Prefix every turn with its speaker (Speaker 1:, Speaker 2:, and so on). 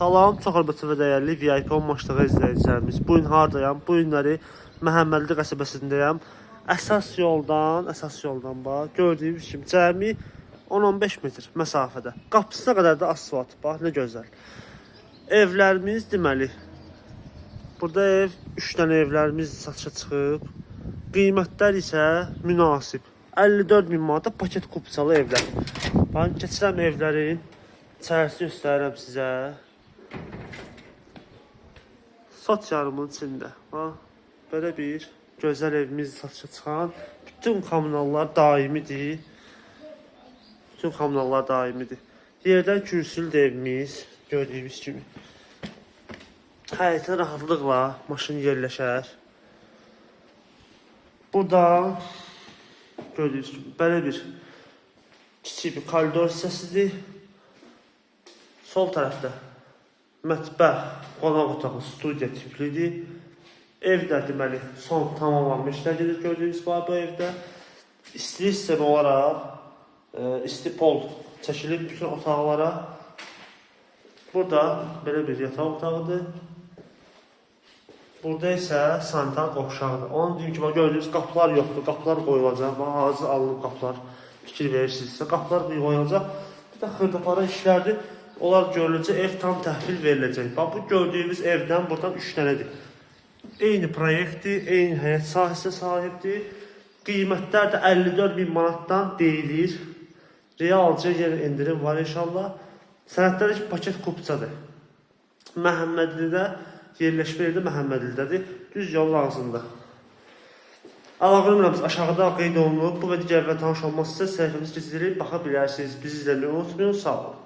Speaker 1: Salam, çox hörmətli və dəyərli VIP 10 maçlığı izləyicilərimiz. Bu gün hardayam? Bu günləri Məhəmmədli qəsəbəsindəyəm. Əsas yoldan bax, gördüyünüz kimi cəmi 10-15 metr məsafədə. Qapısına qədər də asfalt, bax nə gözəl. Evlərimiz deməli. Burada 3 dənə evlərimiz satışa çıxıb. Qiymətlər isə münasib. 54 min manata paket kupçalı evlər. Baxın, keçirəm evlərin içərisini göstərirəm sizə. Sat yarımın içində. Belə bir gözəl evimiz satışa çıxan. Bütün kommunallar daimidir. Yerdən kürsülü də evimiz. Gördüyünüz kimi. Həyətə rahatlıqla maşın yerləşər. Burada gördüyünüz kimi belə bir kiçik bir koridor hissəsidir. Sol tərəfdə mətbəx, qonaq otağı, studiya tiplidir. Evdə deməli son tamamlanmış gedir gördüyünüz bu evdə. İstilik sistemi olaraq isti pol çəkilib bütün otaqlara. Burada belə bir yataq otağıdır. Burada isə sanitar qovşağıdır. Onun deyim ki, gördüyünüz qapılar yoxdur. Qapılar qoyulacaq. Hazır alınıb qapılar fikir verirsinizsə. Qapılar qoyulacaq. Bir də xırdapara işlərdir. Onlar görüləcək, ev tam təhvil veriləcək. Bax, bu gördüyümüz evdən buradan 3 dənədir. Eyni proyektdir, eyni həyət sahəsinə sahibdir. Qiymətlər də 54 min manatdan deyilir. Realca yer indirim var inşallah. Sənədlər ki, paket kupçadır. Məhəmmədlidə, yerləşmə yeri də Məhəmmədlidədir. Düz yolun ağzında. Əlaqə nömrəmiz aşağıda qeyd olunub. Bu və digər və tanış olmazsa səhifəmiz keçirilib, baxa bilərsiniz. Bizi izləməyi unutmayın, sağ olun.